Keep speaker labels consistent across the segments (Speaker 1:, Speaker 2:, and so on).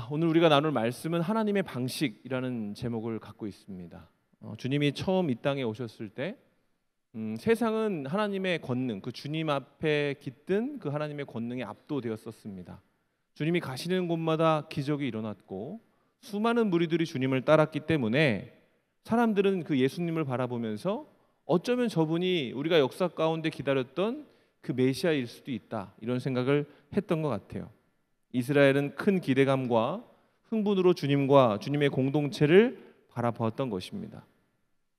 Speaker 1: 오늘 우리가 나눌 말씀은 하나님의 방식이라는 제목을 갖고 있습니다. 주님이 처음 이 땅에 오셨을 때 세상은 하나님의 권능, 그 주님 앞에 깃든 그 하나님의 권능에 압도되었었습니다. 주님이 가시는 곳마다 기적이 일어났고 수많은 무리들이 주님을 따랐기 때문에 사람들은 그 예수님을 바라보면서 어쩌면 저분이 우리가 역사 가운데 기다렸던 그 메시아일 수도 있다, 이런 생각을 했던 것 같아요. 이스라엘은 큰 기대감과 흥분으로 주님과 주님의 공동체를 바라보았던 것입니다.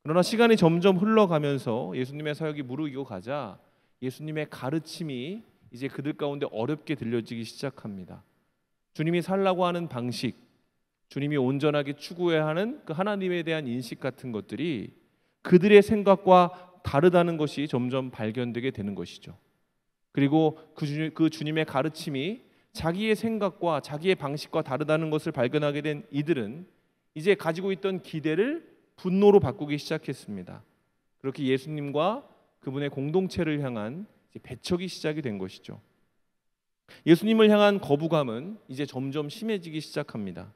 Speaker 1: 그러나 시간이 점점 흘러가면서 예수님의 사역이 무르익어 가자 예수님의 가르침이 이제 그들 가운데 어렵게 들려지기 시작합니다. 주님이 살라고 하는 방식, 주님이 온전하게 추구해야 하는 그 하나님에 대한 인식 같은 것들이 그들의 생각과 다르다는 것이 점점 발견되게 되는 것이죠. 그리고 그 주님의 가르침이 자기의 생각과 자기의 방식과 다르다는 것을 발견하게 된 이들은 이제 가지고 있던 기대를 분노로 바꾸기 시작했습니다. 그렇게 예수님과 그분의 공동체를 향한 배척이 시작이 된 것이죠. 예수님을 향한 거부감은 이제 점점 심해지기 시작합니다.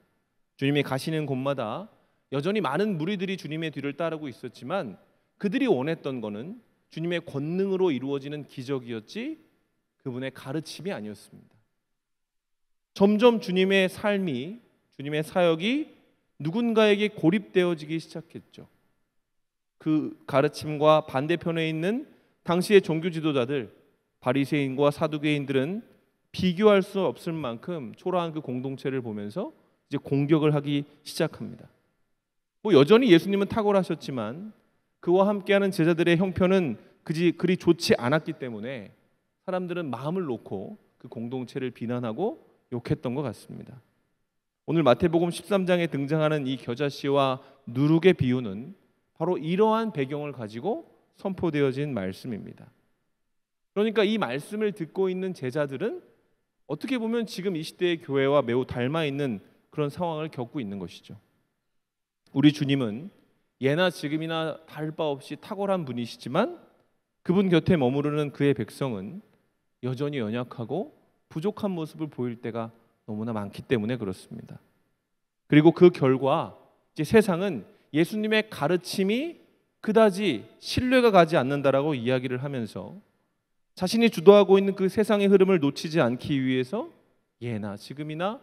Speaker 1: 주님이 가시는 곳마다 여전히 많은 무리들이 주님의 뒤를 따르고 있었지만 그들이 원했던 것은 주님의 권능으로 이루어지는 기적이었지 그분의 가르침이 아니었습니다. 점점 주님의 삶이, 주님의 사역이 누군가에게 고립되어지기 시작했죠. 그 가르침과 반대편에 있는 당시의 종교 지도자들, 바리새인과 사두개인들은 비교할 수 없을 만큼 초라한 그 공동체를 보면서 이제 공격을 하기 시작합니다. 여전히 예수님은 탁월하셨지만 그와 함께하는 제자들의 형편은 그리 좋지 않았기 때문에 사람들은 마음을 놓고 그 공동체를 비난하고 욕했던 것 같습니다. 오늘 마태복음 13장에 등장하는 이 겨자씨와 누룩의 비유는 바로 이러한 배경을 가지고 선포되어진 말씀입니다. 그러니까 이 말씀을 듣고 있는 제자들은 어떻게 보면 지금 이 시대의 교회와 매우 닮아 있는 그런 상황을 겪고 있는 것이죠. 우리 주님은 예나 지금이나 다를 바 없이 탁월한 분이시지만 그분 곁에 머무르는 그의 백성은 여전히 연약하고 부족한 모습을 보일 때가 너무나 많기 때문에 그렇습니다. 그리고 그 결과 이제 세상은 예수님의 가르침이 그다지 신뢰가 가지 않는다라고 이야기를 하면서 자신이 주도하고 있는 그 세상의 흐름을 놓치지 않기 위해서 예나 지금이나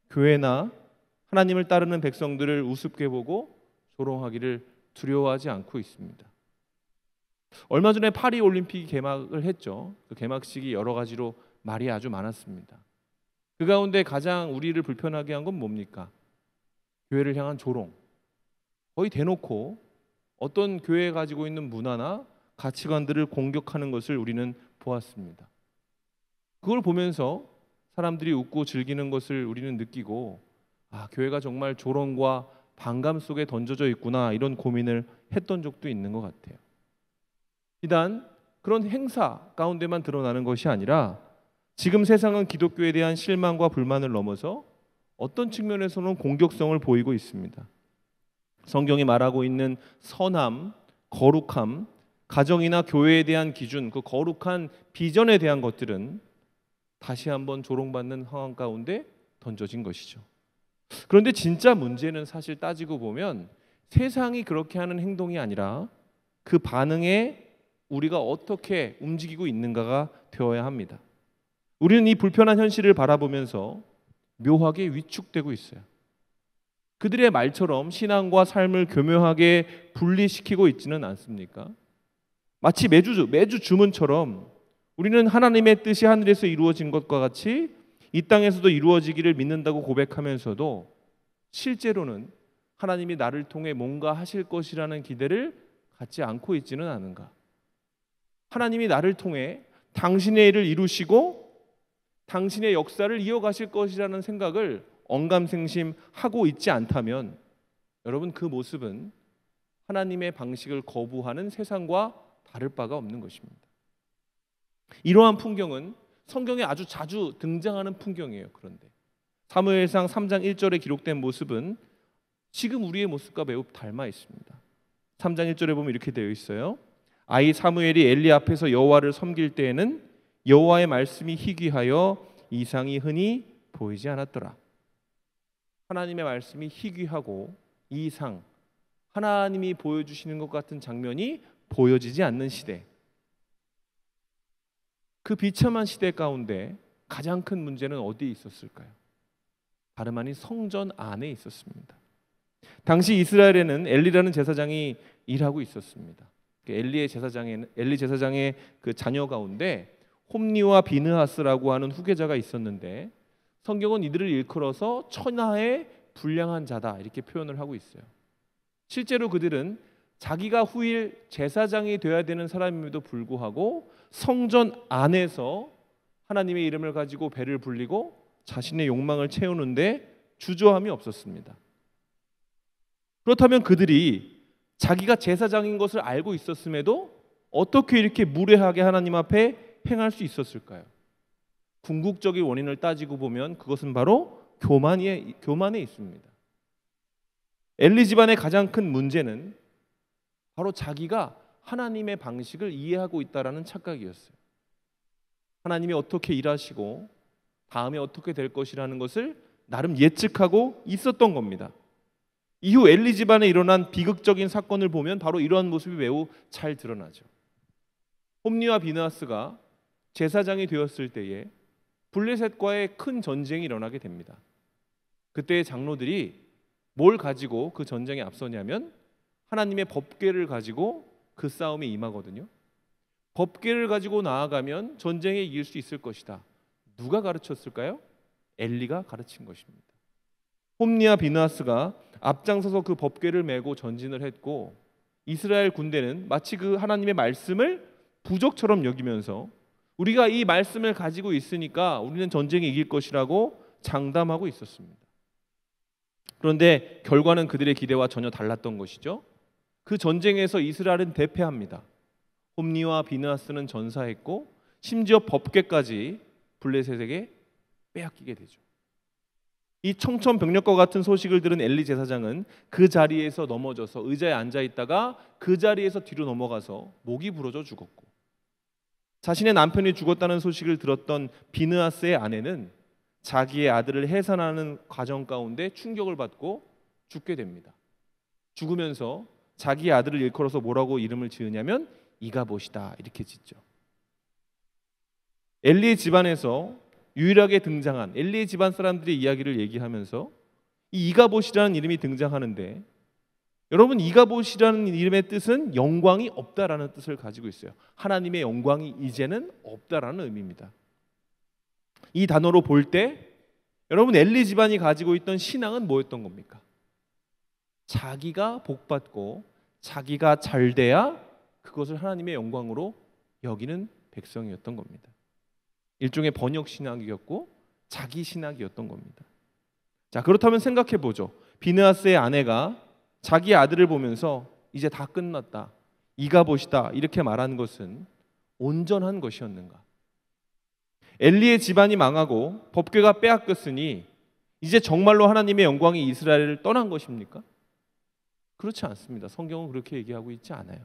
Speaker 1: 교회나 하나님을 따르는 백성들을 우습게 보고 조롱하기를 두려워하지 않고 있습니다. 얼마 전에 파리 올림픽이 개막을 했죠. 그 개막식이 여러 가지로 말이 아주 많았습니다. 그 가운데 가장 우리를 불편하게 한 건 뭡니까? 교회를 향한 조롱. 거의 대놓고 어떤 교회에 가지고 있는 문화나 가치관들을 공격하는 것을 우리는 보았습니다. 그걸 보면서 사람들이 웃고 즐기는 것을 우리는 느끼고 교회가 정말 조롱과 반감 속에 던져져 있구나, 이런 고민을 했던 적도 있는 것 같아요. 비단 그런 행사 가운데만 드러나는 것이 아니라 지금 세상은 기독교에 대한 실망과 불만을 넘어서 어떤 측면에서는 공격성을 보이고 있습니다. 성경이 말하고 있는 선함, 거룩함, 가정이나 교회에 대한 기준, 그 거룩한 비전에 대한 것들은 다시 한번 조롱받는 상황 가운데 던져진 것이죠. 그런데 진짜 문제는 사실 따지고 보면 세상이 그렇게 하는 행동이 아니라 그 반응에 우리가 어떻게 움직이고 있는가가 되어야 합니다. 우리는 이 불편한 현실을 바라보면서 묘하게 위축되고 있어요. 그들의 말처럼 신앙과 삶을 교묘하게 분리시키고 있지는 않습니까? 마치 매주 주문처럼 우리는 하나님의 뜻이 하늘에서 이루어진 것과 같이 이 땅에서도 이루어지기를 믿는다고 고백하면서도 실제로는 하나님이 나를 통해 뭔가 하실 것이라는 기대를 갖지 않고 있지는 않은가? 하나님이 나를 통해 당신의 일을 이루시고 당신의 역사를 이어가실 것이라는 생각을 언감생심하고 있지 않다면 여러분, 그 모습은 하나님의 방식을 거부하는 세상과 다를 바가 없는 것입니다. 이러한 풍경은 성경에 아주 자주 등장하는 풍경이에요. 그런데 사무엘상 3장 1절에 기록된 모습은 지금 우리의 모습과 매우 닮아 있습니다. 3장 1절에 보면 이렇게 되어 있어요. 아이 사무엘이 엘리 앞에서 여호와를 섬길 때에는 여호와의 말씀이 희귀하여 이상이 흔히 보이지 않았더라. 하나님의 말씀이 희귀하고 이상, 하나님이 보여주시는 것 같은 장면이 보여지지 않는 시대, 그 비참한 시대 가운데 가장 큰 문제는 어디에 있었을까요? 다름 아닌 성전 안에 있었습니다. 당시 이스라엘에는 엘리라는 제사장이 일하고 있었습니다. 엘리 제사장의 그 자녀 가운데 홈리와 비느하스라고 하는 후계자가 있었는데, 성경은 이들을 일컬어서 천하의 불량한 자다 이렇게 표현을 하고 있어요. 실제로 그들은 자기가 후일 제사장이 되어야 되는 사람임에도 불구하고 성전 안에서 하나님의 이름을 가지고 배를 불리고 자신의 욕망을 채우는데 주저함이 없었습니다. 그렇다면 그들이 자기가 제사장인 것을 알고 있었음에도 어떻게 이렇게 무례하게 하나님 앞에 행할 수 있었을까요? 궁극적인 원인을 따지고 보면 그것은 바로 교만에 있습니다. 엘리 집안의 가장 큰 문제는 바로 자기가 하나님의 방식을 이해하고 있다라는 착각이었어요. 하나님이 어떻게 일하시고 다음에 어떻게 될 것이라는 것을 나름 예측하고 있었던 겁니다. 이후 엘리 집안에 일어난 비극적인 사건을 보면 바로 이러한 모습이 매우 잘 드러나죠. 홈리와 비느하스가 제사장이 되었을 때에 블레셋과의 큰 전쟁이 일어나게 됩니다. 그때의 장로들이 뭘 가지고 그 전쟁에 앞서냐면 하나님의 법궤를 가지고 그 싸움에 임하거든요. 법궤를 가지고 나아가면 전쟁에 이길 수 있을 것이다. 누가 가르쳤을까요? 엘리가 가르친 것입니다. 홈리와 비느하스가 앞장서서 그 법궤를 메고 전진을 했고, 이스라엘 군대는 마치 그 하나님의 말씀을 부적처럼 여기면서 우리가 이 말씀을 가지고 있으니까 우리는 전쟁에 이길 것이라고 장담하고 있었습니다. 그런데 결과는 그들의 기대와 전혀 달랐던 것이죠. 그 전쟁에서 이스라엘은 대패합니다. 홈리와 비느하스는 전사했고 심지어 법궤까지 블레셋에게 빼앗기게 되죠. 이 청천벽력과 같은 소식을 들은 엘리 제사장은 그 자리에서 넘어져서 의자에 앉아 있다가 그 자리에서 뒤로 넘어가서 목이 부러져 죽었고, 자신의 남편이 죽었다는 소식을 들었던 비느하스의 아내는 자기의 아들을 해산하는 과정 가운데 충격을 받고 죽게 됩니다. 죽으면서 자기의 아들을 일컬어서 뭐라고 이름을 지으냐면 이가봇이다 이렇게 짓죠. 엘리의 집안에서 유일하게 등장한, 엘리의 집안 사람들의 이야기를 얘기하면서 이 이가봇이라는 이름이 등장하는데, 여러분 이가봇이라는 이름의 뜻은 영광이 없다라는 뜻을 가지고 있어요. 하나님의 영광이 이제는 없다라는 의미입니다. 이 단어로 볼 때 여러분 엘리 집안이 가지고 있던 신앙은 뭐였던 겁니까? 자기가 복받고 자기가 잘 돼야 그것을 하나님의 영광으로 여기는 백성이었던 겁니다. 일종의 번역 신학이었고 자기 신학이었던 겁니다. 자, 그렇다면 생각해 보죠. 비느하스의 아내가 자기 아들을 보면서 이제 다 끝났다, 이가봇이다 이렇게 말하는 것은 온전한 것이었는가? 엘리의 집안이 망하고 법궤가 빼앗겼으니 이제 정말로 하나님의 영광이 이스라엘을 떠난 것입니까? 그렇지 않습니다. 성경은 그렇게 얘기하고 있지 않아요.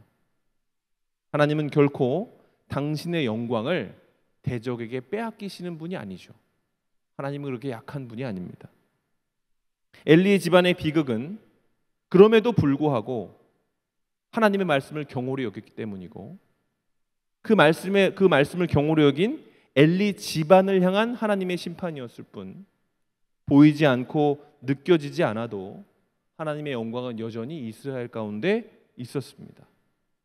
Speaker 1: 하나님은 결코 당신의 영광을 대적에게 빼앗기시는 분이 아니죠. 하나님은 그렇게 약한 분이 아닙니다. 엘리의 집안의 비극은 그럼에도 불구하고 하나님의 말씀을 경홀히 여겼기 때문이고, 그 말씀을 경홀히 여긴 엘리 집안을 향한 하나님의 심판이었을 뿐, 보이지 않고 느껴지지 않아도 하나님의 영광은 여전히 이스라엘 가운데 있었습니다.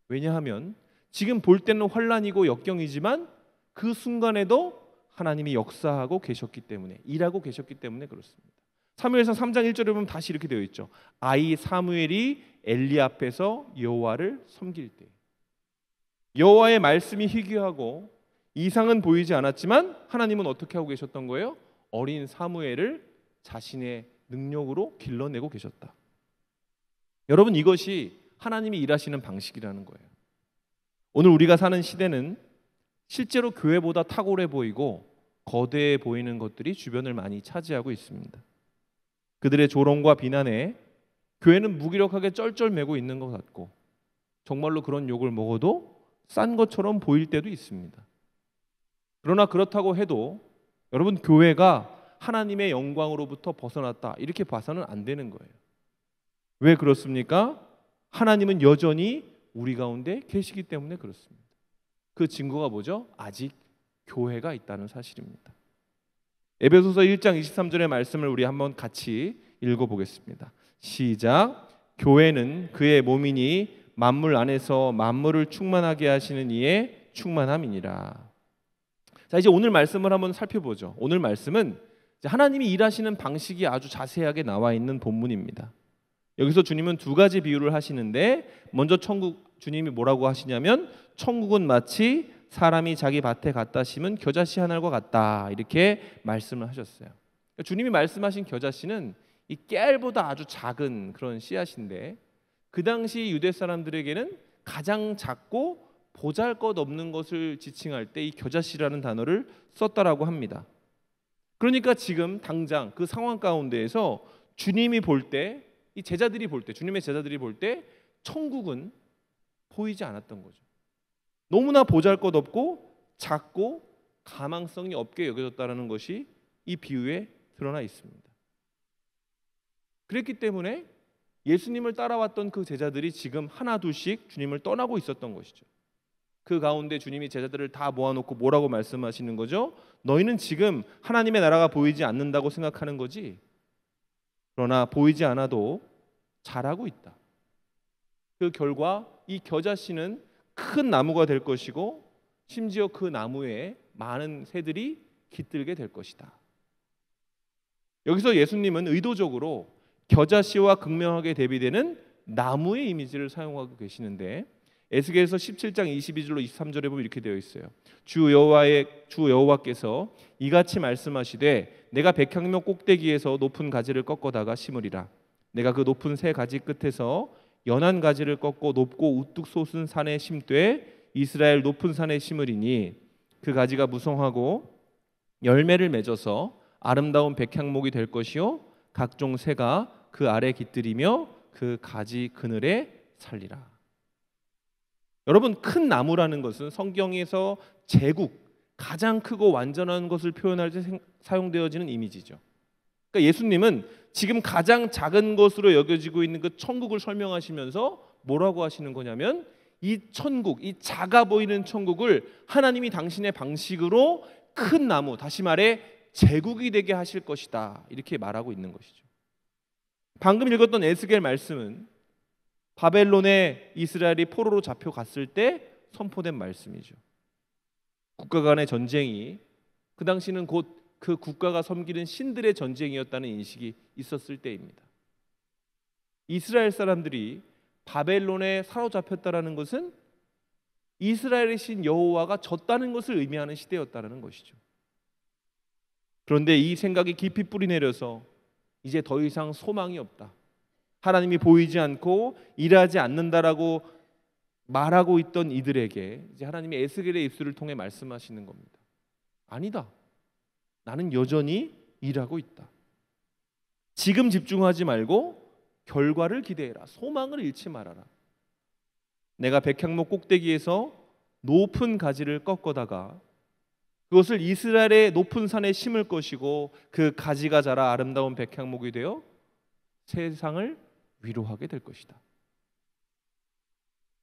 Speaker 1: 왜냐하면 지금 볼 때는 환란이고 역경이지만 그 순간에도 하나님이 역사하고 계셨기 때문에, 일하고 계셨기 때문에 그렇습니다. 사무엘상 3장 1절에 보면 다시 이렇게 되어 있죠. 아이 사무엘이 엘리 앞에서 여호와를 섬길 때, 여호와의 말씀이 희귀하고 이상은 보이지 않았지만 하나님은 어떻게 하고 계셨던 거예요? 어린 사무엘을 자신의 능력으로 길러내고 계셨다. 여러분, 이것이 하나님이 일하시는 방식이라는 거예요. 오늘 우리가 사는 시대는 실제로 교회보다 탁월해 보이고 거대해 보이는 것들이 주변을 많이 차지하고 있습니다. 그들의 조롱과 비난에 교회는 무기력하게 쩔쩔매고 있는 것 같고, 정말로 그런 욕을 먹어도 싼 것처럼 보일 때도 있습니다. 그러나 그렇다고 해도 여러분, 교회가 하나님의 영광으로부터 벗어났다 이렇게 봐서는 안 되는 거예요. 왜 그렇습니까? 하나님은 여전히 우리 가운데 계시기 때문에 그렇습니다. 그 증거가 뭐죠? 아직 교회가 있다는 사실입니다. 에베소서 1장 23절의 말씀을 우리 한번 같이 읽어보겠습니다. 시작. 교회는 그의 몸이니 만물 안에서 만물을 충만하게 하시는 이의 충만함이니라. 자, 이제 오늘 말씀을 한번 살펴보죠. 오늘 말씀은 하나님이 일하시는 방식이 아주 자세하게 나와 있는 본문입니다. 여기서 주님은 두 가지 비유를 하시는데, 먼저 주님이 뭐라고 하시냐면 천국은 마치 사람이 자기 밭에 갖다 심은 겨자씨 한 알과 같다 이렇게 말씀을 하셨어요. 주님이 말씀하신 겨자씨는 이 깨알보다 아주 작은 그런 씨앗인데, 그 당시 유대 사람들에게는 가장 작고 보잘것없는 것을 지칭할 때 이 겨자씨라는 단어를 썼다라고 합니다. 그러니까 지금 당장 그 상황 가운데에서 주님이 볼 때, 이 제자들이 볼 때, 주님의 제자들이 볼 때 천국은 보이지 않았던 거죠. 너무나 보잘것없고 작고 가망성이 없게 여겨졌다는 것이 이 비유에 드러나 있습니다. 그랬기 때문에 예수님을 따라왔던 그 제자들이 지금 하나 둘씩 주님을 떠나고 있었던 것이죠. 그 가운데 주님이 제자들을 다 모아놓고 뭐라고 말씀하시는 거죠? 너희는 지금 하나님의 나라가 보이지 않는다고 생각하는 거지? 그러나 보이지 않아도 잘하고 있다. 그 결과 이 겨자씨는 큰 나무가 될 것이고, 심지어 그 나무에 많은 새들이 깃들게 될 것이다. 여기서 예수님은 의도적으로 겨자씨와 극명하게 대비되는 나무의 이미지를 사용하고 계시는데, 에스겔서 17장 22절로 23절에 보면 이렇게 되어 있어요. 주 여호와께서 이같이 말씀하시되 내가 백향목 꼭대기에서 높은 가지를 꺾어다가 심으리라. 내가 그 높은 새 가지 끝에서 연한 가지를 꺾고 높고 우뚝 솟은 산에 심되 이스라엘 높은 산에 심으리니 그 가지가 무성하고 열매를 맺어서 아름다운 백향목이 될 것이요 각종 새가 그 아래 깃들이며 그 가지 그늘에 살리라. 여러분, 큰 나무라는 것은 성경에서 제국, 가장 크고 완전한 것을 표현할 때 사용되어지는 이미지죠. 그러니까 예수님은 지금 가장 작은 것으로 여겨지고 있는 그 천국을 설명하시면서 뭐라고 하시는 거냐면, 이 천국, 이 작아 보이는 천국을 하나님이 당신의 방식으로 큰 나무, 다시 말해 제국이 되게 하실 것이다 이렇게 말하고 있는 것이죠. 방금 읽었던 에스겔 말씀은 바벨론에 이스라엘이 포로로 잡혀갔을 때 선포된 말씀이죠. 국가 간의 전쟁이, 그 당시는 곧 그 국가가 섬기는 신들의 전쟁이었다는 인식이 있었을 때입니다. 이스라엘 사람들이 바벨론에 사로잡혔다는 것은 이스라엘의 신 여호와가 졌다는 것을 의미하는 시대였다는 것이죠. 그런데 이 생각이 깊이 뿌리내려서 이제 더 이상 소망이 없다, 하나님이 보이지 않고 일하지 않는다라고 말하고 있던 이들에게 이제 하나님이 에스겔의 입술을 통해 말씀하시는 겁니다. 아니다, 나는 여전히 일하고 있다. 지금 집중하지 말고 결과를 기대해라. 소망을 잃지 말아라. 내가 백향목 꼭대기에서 높은 가지를 꺾어다가 그것을 이스라엘의 높은 산에 심을 것이고 그 가지가 자라 아름다운 백향목이 되어 세상을 위로하게 될 것이다.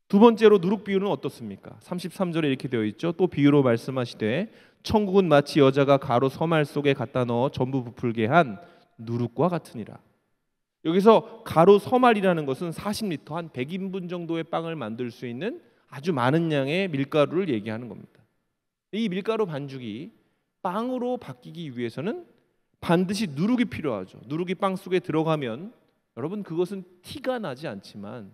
Speaker 1: 두 번째로 누룩 비유는 어떻습니까? 33절에 이렇게 되어 있죠. 또 비유로 말씀하시되 천국은 마치 여자가 가루 서말 속에 갖다 넣어 전부 부풀게 한 누룩과 같으니라. 여기서 가루 서말이라는 것은 40리터, 한 100인분 정도의 빵을 만들 수 있는 아주 많은 양의 밀가루를 얘기하는 겁니다. 이 밀가루 반죽이 빵으로 바뀌기 위해서는 반드시 누룩이 필요하죠. 누룩이 빵 속에 들어가면 여러분 그것은 티가 나지 않지만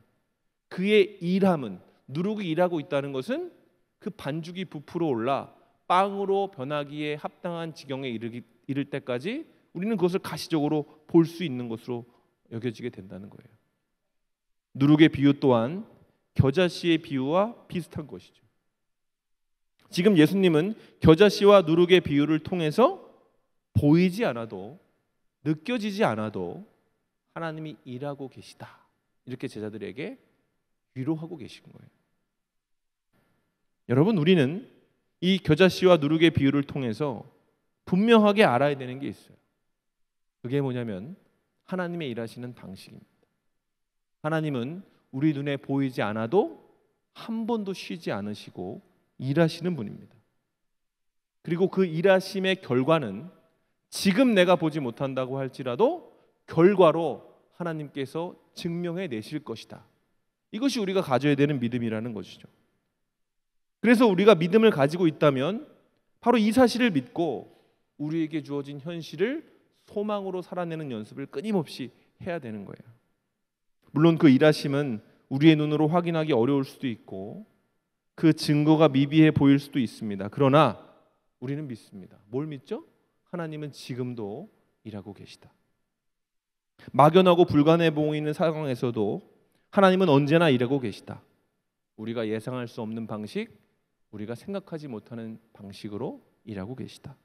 Speaker 1: 그의 일함은, 누룩이 일하고 있다는 것은 그 반죽이 부풀어 올라 빵으로 변하기에 합당한 지경에 이를 때까지 우리는 그것을 가시적으로 볼 수 있는 것으로 여겨지게 된다는 거예요. 누룩의 비유 또한 겨자씨의 비유와 비슷한 것이죠. 지금 예수님은 겨자씨와 누룩의 비유를 통해서 보이지 않아도, 느껴지지 않아도 하나님이 일하고 계시다 이렇게 제자들에게 위로하고 계신 거예요. 여러분, 우리는 이 겨자씨와 누룩의 비유를 통해서 분명하게 알아야 되는 게 있어요. 그게 뭐냐면 하나님의 일하시는 방식입니다. 하나님은 우리 눈에 보이지 않아도 한 번도 쉬지 않으시고 일하시는 분입니다. 그리고 그 일하심의 결과는 지금 내가 보지 못한다고 할지라도 결과로 하나님께서 증명해 내실 것이다. 이것이 우리가 가져야 되는 믿음이라는 것이죠. 그래서 우리가 믿음을 가지고 있다면 바로 이 사실을 믿고 우리에게 주어진 현실을 소망으로 살아내는 연습을 끊임없이 해야 되는 거예요. 물론 그 일하심은 우리의 눈으로 확인하기 어려울 수도 있고 그 증거가 미비해 보일 수도 있습니다. 그러나 우리는 믿습니다. 뭘 믿죠? 하나님은 지금도 일하고 계시다. 막연하고 불가능해 보이는 상황에서도 하나님은 언제나 일하고 계시다. 우리가 예상할 수 없는 방식, 우리가 생각하지 못하는 방식으로 일하고 계시다.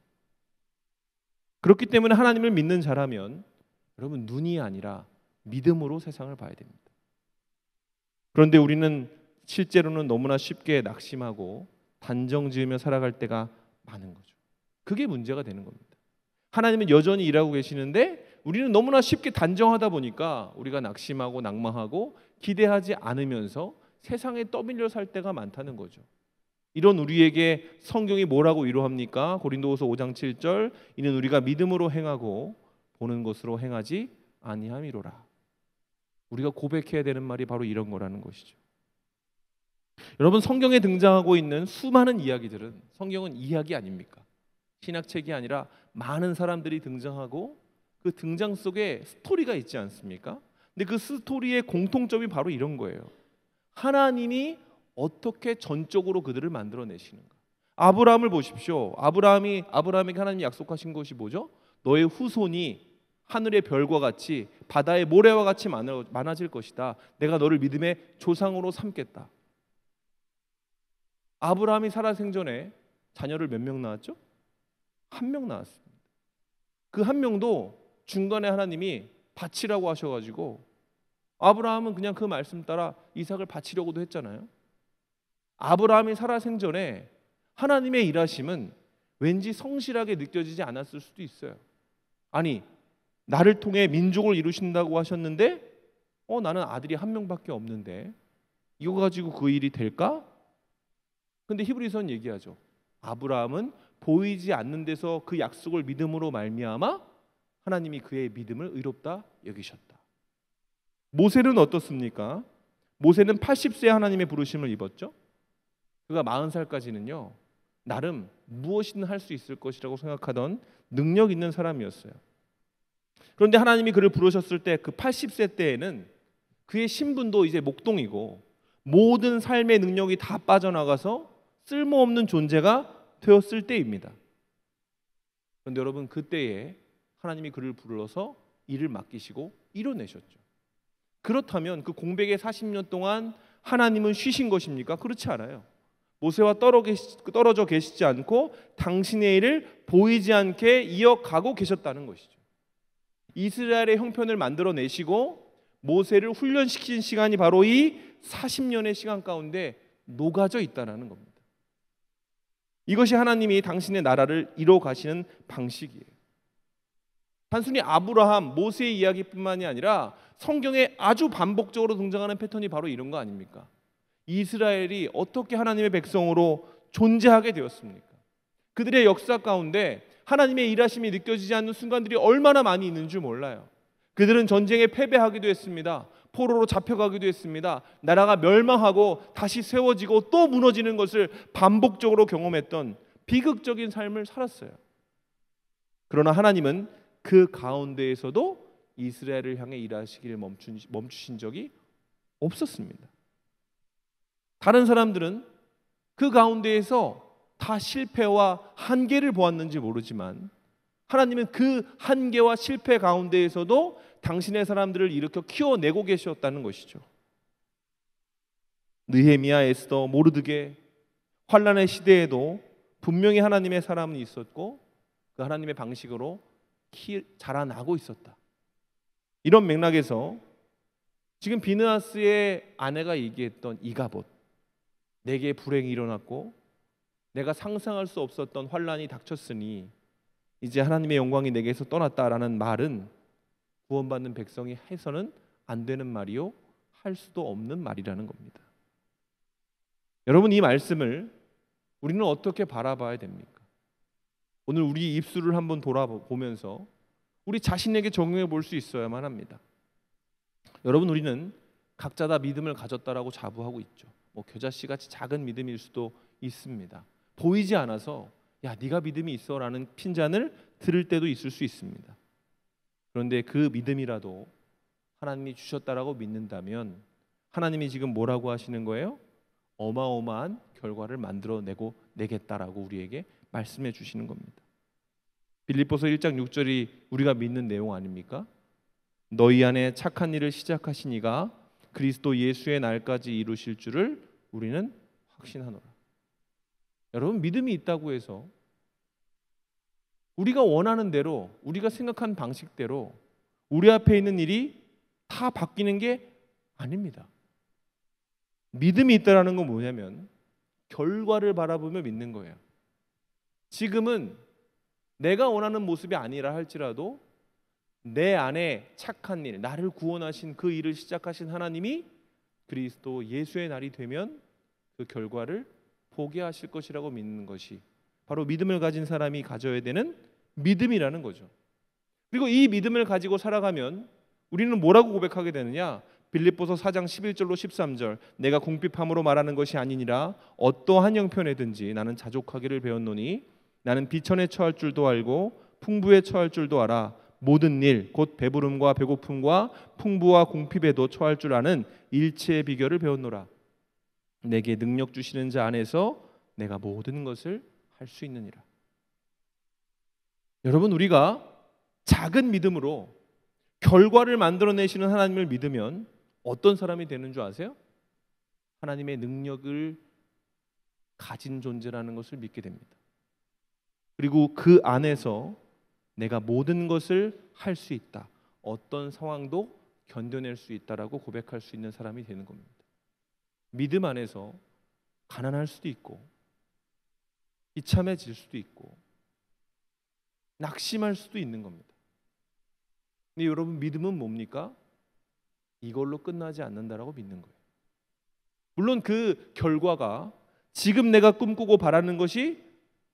Speaker 1: 그렇기 때문에 하나님을 믿는 자라면 여러분 눈이 아니라 믿음으로 세상을 봐야 됩니다. 그런데 우리는 실제로는 너무나 쉽게 낙심하고 단정지으며 살아갈 때가 많은 거죠. 그게 문제가 되는 겁니다. 하나님은 여전히 일하고 계시는데 우리는 너무나 쉽게 단정하다 보니까 우리가 낙심하고 낭망하고 기대하지 않으면서 세상에 떠밀려 살 때가 많다는 거죠. 이런 우리에게 성경이 뭐라고 위로합니까? 고린도후서 5장 7절 이는 우리가 믿음으로 행하고 보는 것으로 행하지 아니함이로라. 우리가 고백해야 되는 말이 바로 이런 거라는 것이죠. 여러분 성경에 등장하고 있는 수많은 이야기들은 성경은 이야기 아닙니까? 신학책이 아니라 많은 사람들이 등장하고 그 등장 속에 스토리가 있지 않습니까? 근데 그 스토리의 공통점이 바로 이런 거예요. 하나님이 어떻게 전적으로 그들을 만들어내시는가. 아브라함을 보십시오. 아브라함에게 하나님이 약속하신 것이 뭐죠? 너의 후손이 하늘의 별과 같이 바다의 모래와 같이 많아질 것이다. 내가 너를 믿음의 조상으로 삼겠다. 아브라함이 살아 생전에 자녀를 몇 명 낳았죠? 1명 낳았습니다. 그 1명도 중간에 하나님이 바치라고 하셔가지고 아브라함은 그냥 그 말씀 따라 이삭을 바치려고도 했잖아요. 아브라함이 살아 생전에 하나님의 일하심은 왠지 성실하게 느껴지지 않았을 수도 있어요. 아니 나를 통해 민족을 이루신다고 하셨는데 나는 아들이 1명밖에 없는데 이거 가지고 그 일이 될까? 근데 히브리서는 얘기하죠. 아브라함은 보이지 않는 데서 그 약속을 믿음으로 말미암아 하나님이 그의 믿음을 의롭다 여기셨다. 모세는 어떻습니까? 모세는 80세 하나님의 부르심을 입었죠. 그가 40살까지는요 나름 무엇이든 할 수 있을 것이라고 생각하던 능력 있는 사람이었어요. 그런데 하나님이 그를 부르셨을 때 그 80세 때에는 그의 신분도 이제 목동이고 모든 삶의 능력이 다 빠져나가서 쓸모없는 존재가 되었을 때입니다. 그런데 여러분 그때에 하나님이 그를 불러서 일을 맡기시고 이뤄내셨죠. 그렇다면 그 공백의 40년 동안 하나님은 쉬신 것입니까? 그렇지 않아요. 모세와 떨어져 계시지 않고 당신의 일을 보이지 않게 이어가고 계셨다는 것이죠. 이스라엘의 형편을 만들어내시고 모세를 훈련시킨 시간이 바로 이 40년의 시간 가운데 녹아져 있다는 겁니다. 이것이 하나님이 당신의 나라를 이뤄 가시는 방식이에요. 단순히 아브라함, 모세의 이야기뿐만이 아니라 성경에 아주 반복적으로 등장하는 패턴이 바로 이런 거 아닙니까? 이스라엘이 어떻게 하나님의 백성으로 존재하게 되었습니까? 그들의 역사 가운데 하나님의 일하심이 느껴지지 않는 순간들이 얼마나 많이 있는 줄 몰라요. 그들은 전쟁에 패배하기도 했습니다. 포로로 잡혀가기도 했습니다. 나라가 멸망하고 다시 세워지고 또 무너지는 것을 반복적으로 경험했던 비극적인 삶을 살았어요. 그러나 하나님은 그 가운데에서도 이스라엘을 향해 일하시기를 멈추신 적이 없었습니다. 다른 사람들은 그 가운데에서 다 실패와 한계를 보았는지 모르지만 하나님은 그 한계와 실패 가운데에서도 당신의 사람들을 일으켜 키워내고 계셨다는 것이죠. 느헤미야, 에스더, 모르드게 환난의 시대에도 분명히 하나님의 사람은 있었고 그 하나님의 방식으로 자라나고 있었다. 이런 맥락에서 지금 비느하스의 아내가 얘기했던 이가봇, 내게 불행이 일어났고 내가 상상할 수 없었던 환난이 닥쳤으니 이제 하나님의 영광이 내게서 떠났다라는 말은 구원받는 백성이 해서는 안 되는 말이요, 할 수도 없는 말이라는 겁니다. 여러분, 이 말씀을 우리는 어떻게 바라봐야 됩니까? 오늘 우리 입술을 한번 돌아보면서 우리 자신에게 적용해 볼 수 있어야만 합니다. 여러분, 우리는 각자 다 믿음을 가졌다라고 자부하고 있죠. 겨자씨 같이 작은 믿음일 수도 있습니다. 보이지 않아서 야, 네가 믿음이 있어라는 핀잔을 들을 때도 있을 수 있습니다. 그런데 그 믿음이라도 하나님이 주셨다라고 믿는다면 하나님이 지금 뭐라고 하시는 거예요? 어마어마한 결과를 만들어내고 내겠다라고 우리에게 말씀해 주시는 겁니다. 빌립보서 1장 6절이 우리가 믿는 내용 아닙니까? 너희 안에 착한 일을 시작하신 이가 그리스도 예수의 날까지 이루실 줄을 우리는 확신하노라. 여러분, 믿음이 있다고 해서 우리가 원하는 대로, 우리가 생각한 방식대로 우리 앞에 있는 일이 다 바뀌는 게 아닙니다. 믿음이 있다라는 건 뭐냐면 결과를 바라보며 믿는 거예요. 지금은 내가 원하는 모습이 아니라 할지라도 내 안에 착한 일, 나를 구원하신 그 일을 시작하신 하나님이 그리스도 예수의 날이 되면 그 결과를 보게 하실 것이라고 믿는 것이 바로 믿음을 가진 사람이 가져야 되는 믿음이라는 거죠. 그리고 이 믿음을 가지고 살아가면 우리는 뭐라고 고백하게 되느냐? 빌립보서 4장 11절로 13절, 내가 궁핍함으로 말하는 것이 아니니라 어떠한 형편에든지 나는 자족하기를 배웠노니 나는 비천에 처할 줄도 알고 풍부에 처할 줄도 알아 모든 일 곧 배부름과 배고픔과 풍부와 궁핍에도 처할 줄 아는 일체의 비결을 배웠노라. 내게 능력 주시는 자 안에서 내가 모든 것을 할 수 있느니라. 여러분, 우리가 작은 믿음으로 결과를 만들어내시는 하나님을 믿으면 어떤 사람이 되는 줄 아세요? 하나님의 능력을 가진 존재라는 것을 믿게 됩니다. 그리고 그 안에서 내가 모든 것을 할 수 있다, 어떤 상황도 견뎌낼 수 있다라고 고백할 수 있는 사람이 되는 겁니다. 믿음 안에서 가난할 수도 있고 비참해질 수도 있고 낙심할 수도 있는 겁니다. 근데 여러분, 믿음은 뭡니까? 이걸로 끝나지 않는다라고 믿는 거예요. 물론 그 결과가 지금 내가 꿈꾸고 바라는 것이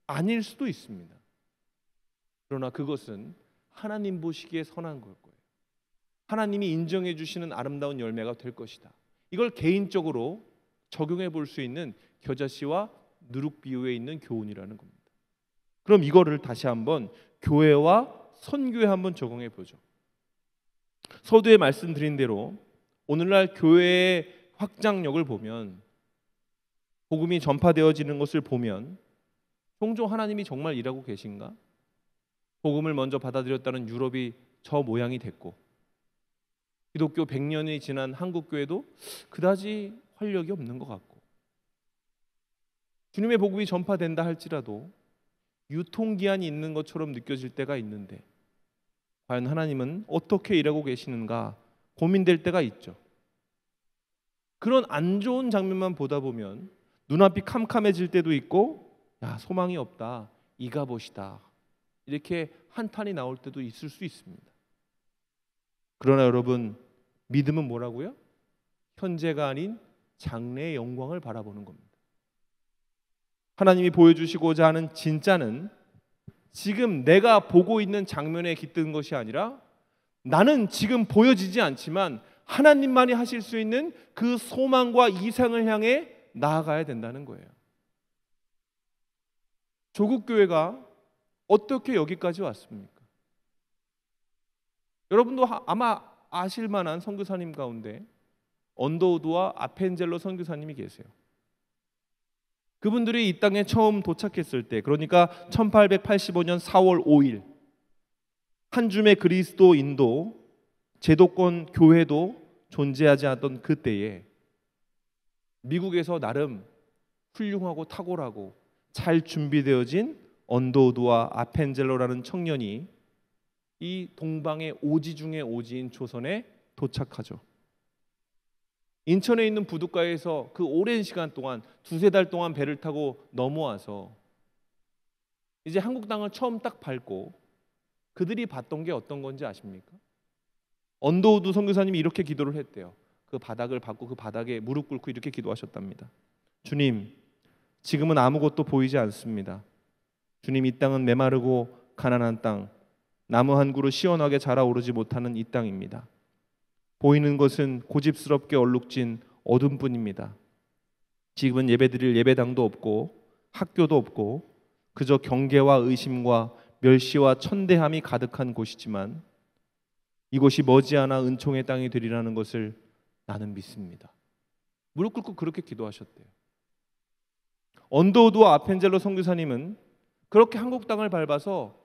Speaker 1: 아닐 수도 있습니다. 그러나 그것은 하나님 보시기에 선한 걸 거예요. 하나님이 인정해 주시는 아름다운 열매가 될 것이다. 이걸 개인적으로 적용해 볼 수 있는 겨자씨와 누룩 비유에 있는 교훈이라는 겁니다. 그럼 이거를 다시 한번 교회와 선교에 한번 적용해 보죠. 서두에 말씀드린 대로 오늘날 교회의 확장력을 보면, 복음이 전파되어지는 것을 보면 종종 하나님이 정말 일하고 계신가? 복음을 먼저 받아들였다는 유럽이 저 모양이 됐고 기독교 100년이 지난 한국교회도 그다지 활력이 없는 것 같고, 주님의 복음이 전파된다 할지라도 유통기한이 있는 것처럼 느껴질 때가 있는데 과연 하나님은 어떻게 일하고 계시는가 고민될 때가 있죠. 그런 안 좋은 장면만 보다 보면 눈앞이 캄캄해질 때도 있고, 야, 소망이 없다, 이가봇이다, 이렇게 한탄이 나올 때도 있을 수 있습니다. 그러나 여러분, 믿음은 뭐라고요? 현재가 아닌 장래의 영광을 바라보는 겁니다. 하나님이 보여주시고자 하는 진짜는 지금 내가 보고 있는 장면에 깃든 것이 아니라 나는 지금 보여지지 않지만 하나님만이 하실 수 있는 그 소망과 이상을 향해 나아가야 된다는 거예요. 조국 교회가 어떻게 여기까지 왔습니까? 여러분도 아마 아실 만한 선교사님 가운데 언더우드와 아펜젤로 선교사님이 계세요. 그분들이 이 땅에 처음 도착했을 때, 그러니까 1885년 4월 5일 한 줌의 그리스도인도 제도권 교회도 존재하지 않던 그때에 미국에서 나름 훌륭하고 탁월하고 잘 준비되어진 언더우드와 아펜젤로라는 청년이 이 동방의 오지 중의 오지인 조선에 도착하죠. 인천에 있는 부둣가에서 그 오랜 시간 동안 두세 달 동안 배를 타고 넘어와서 이제 한국 땅을 처음 딱 밟고 그들이 봤던 게 어떤 건지 아십니까? 언더우드 선교사님이 이렇게 기도를 했대요. 그 바닥을 밟고 그 바닥에 무릎 꿇고 이렇게 기도하셨답니다. 주님, 지금은 아무것도 보이지 않습니다. 주님, 이 땅은 메마르고 가난한 땅, 나무 한 그루 시원하게 자라오르지 못하는 이 땅입니다. 보이는 것은 고집스럽게 얼룩진 어둠뿐입니다. 지금은 예배드릴 예배당도 없고 학교도 없고 그저 경계와 의심과 멸시와 천대함이 가득한 곳이지만 이곳이 머지않아 은총의 땅이 되리라는 것을 나는 믿습니다. 무릎 꿇고 그렇게 기도하셨대요. 언더우드와 아펜젤로 선교사님은 그렇게 한국 땅을 밟아서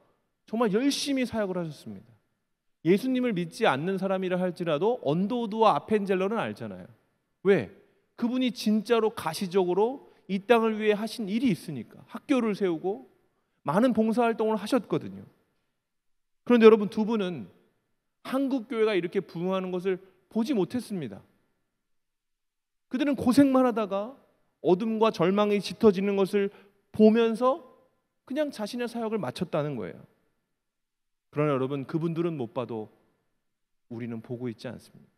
Speaker 1: 정말 열심히 사역을 하셨습니다. 예수님을 믿지 않는 사람이라 할지라도 언더우드와 아펜젤로는 알잖아요. 왜? 그분이 진짜로 가시적으로 이 땅을 위해 하신 일이 있으니까. 학교를 세우고 많은 봉사활동을 하셨거든요. 그런데 여러분, 두 분은 한국 교회가 이렇게 부흥하는 것을 보지 못했습니다. 그들은 고생만 하다가 어둠과 절망이 짙어지는 것을 보면서 그냥 자신의 사역을 마쳤다는 거예요. 그러나 여러분, 그분들은 못 봐도 우리는 보고 있지 않습니까?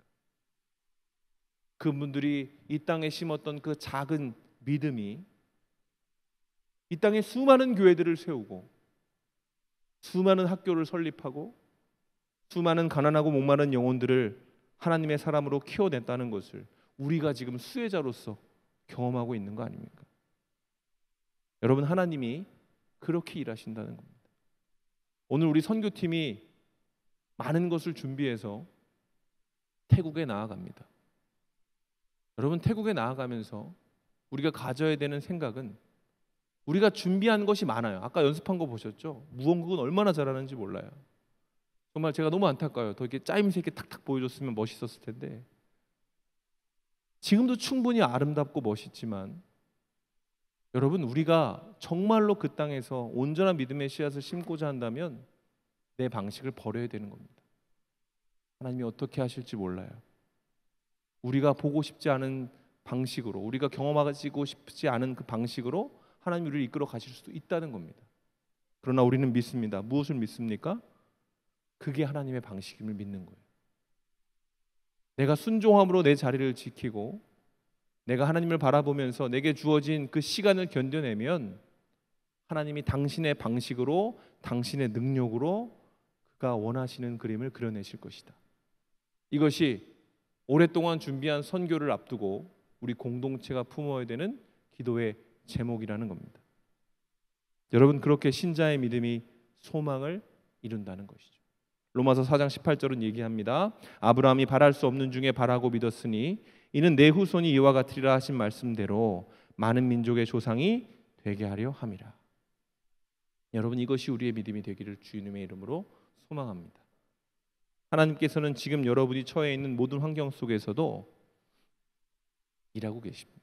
Speaker 1: 그분들이 이 땅에 심었던 그 작은 믿음이 이 땅에 수많은 교회들을 세우고 수많은 학교를 설립하고 수많은 가난하고 목마른 영혼들을 하나님의 사람으로 키워냈다는 것을 우리가 지금 수혜자로서 경험하고 있는 거 아닙니까? 여러분, 하나님이 그렇게 일하신다는 겁니다. 오늘 우리 선교팀이 많은 것을 준비해서 태국에 나아갑니다. 여러분, 태국에 나아가면서 우리가 가져야 되는 생각은 우리가 준비한 것이 많아요. 아까 연습한 거 보셨죠? 무언국은 얼마나 잘하는지 몰라요. 정말 제가 너무 안타까워요. 더 이렇게 짜임새 있게 탁탁 보여줬으면 멋있었을 텐데 지금도 충분히 아름답고 멋있지만 여러분, 우리가 정말로 그 땅에서 온전한 믿음의 씨앗을 심고자 한다면 내 방식을 버려야 되는 겁니다. 하나님이 어떻게 하실지 몰라요. 우리가 보고 싶지 않은 방식으로, 우리가 경험하고 싶지 않은 그 방식으로 하나님이 우리를 이끌어 가실 수도 있다는 겁니다. 그러나 우리는 믿습니다. 무엇을 믿습니까? 그게 하나님의 방식임을 믿는 거예요. 내가 순종함으로 내 자리를 지키고 내가 하나님을 바라보면서 내게 주어진 그 시간을 견뎌내면 하나님이 당신의 방식으로, 당신의 능력으로 그가 원하시는 그림을 그려내실 것이다. 이것이 오랫동안 준비한 선교를 앞두고 우리 공동체가 품어야 되는 기도의 제목이라는 겁니다. 여러분, 그렇게 신자의 믿음이 소망을 이룬다는 것이죠. 로마서 4장 18절은 얘기합니다. 아브라함이 바랄 수 없는 중에 바라고 믿었으니 이는 내 후손이 이와 같으리라 하신 말씀대로 많은 민족의 조상이 되게 하려 함이라. 여러분, 이것이 우리의 믿음이 되기를 주님의 이름으로 소망합니다. 하나님께서는 지금 여러분이 처해 있는 모든 환경 속에서도 일하고 계십니다.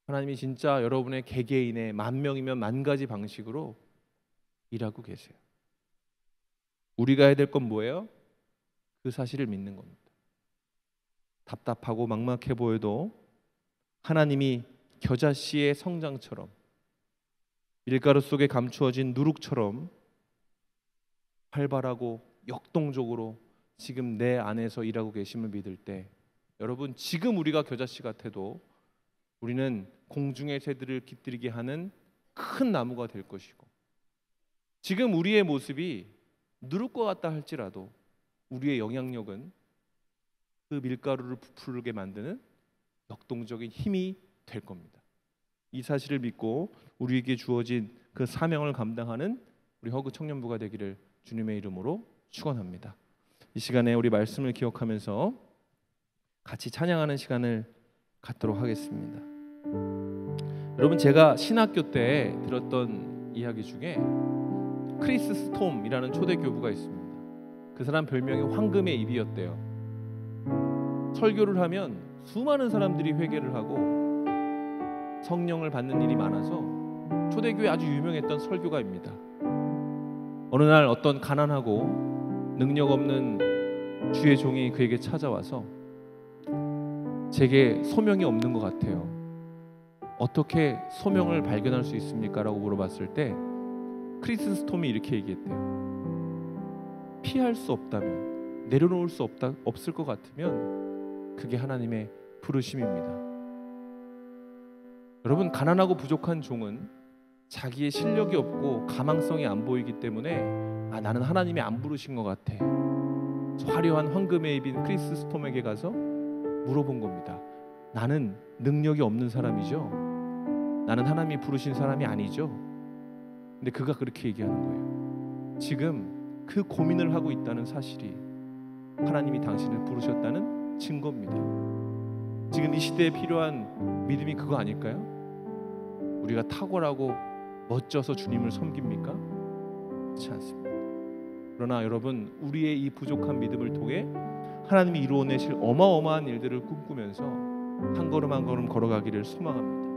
Speaker 1: 하나님이 진짜 여러분의 개개인의 만 명이면 만 가지 방식으로 일하고 계세요. 우리가 해야 될 건 뭐예요? 그 사실을 믿는 겁니다. 답답하고 막막해 보여도 하나님이 겨자씨의 성장처럼 밀가루 속에 감추어진 누룩처럼 활발하고 역동적으로 지금 내 안에서 일하고 계심을 믿을 때 여러분, 지금 우리가 겨자씨 같아도 우리는 공중의 새들을 깃들이게 하는 큰 나무가 될 것이고 지금 우리의 모습이 누룩과 같다 할지라도 우리의 영향력은 그 밀가루를 부풀게 만드는 역동적인 힘이 될 겁니다. 이 사실을 믿고 우리에게 주어진 그 사명을 감당하는 우리 허그 청년부가 되기를 주님의 이름으로 축원합니다. 이 시간에 우리 말씀을 기억하면서 같이 찬양하는 시간을 갖도록 하겠습니다. 여러분, 제가 신학교 때 들었던 이야기 중에 크리스 스톰이라는 초대 교부가 있습니다. 그 사람 별명이 황금의 입이었대요. 설교를 하면 수많은 사람들이 회개를 하고 성령을 받는 일이 많아서 초대교회 아주 유명했던 설교가입니다. 어느 날 어떤 가난하고 능력 없는 주의 종이 그에게 찾아와서 제게 소명이 없는 것 같아요. 어떻게 소명을 발견할 수 있습니까? 라고 물어봤을 때 크리스 스톰이 이렇게 얘기했대요. 피할 수 없다면, 내려놓을 수 없을 것 같으면 그게 하나님의 부르심입니다. 여러분, 가난하고 부족한 종은 자기의 실력이 없고 가망성이 안 보이기 때문에 나는 하나님이 안 부르신 것 같아. 화려한 황금에 입인 크리스 스톰에게 가서 물어본 겁니다. 나는 능력이 없는 사람이죠. 나는 하나님이 부르신 사람이 아니죠. 근데 그가 그렇게 얘기하는 거예요. 지금 그 고민을 하고 있다는 사실이 하나님이 당신을 부르셨다는 증거입니다. 지금 이 시대에 필요한 믿음이 그거 아닐까요? 우리가 탁월하고 멋져서 주님을 섬깁니까? 그렇지 않습니다. 그러나 여러분, 우리의 이 부족한 믿음을 통해 하나님이 이루어내실 어마어마한 일들을 꿈꾸면서 한 걸음 한 걸음 걸어가기를 소망합니다.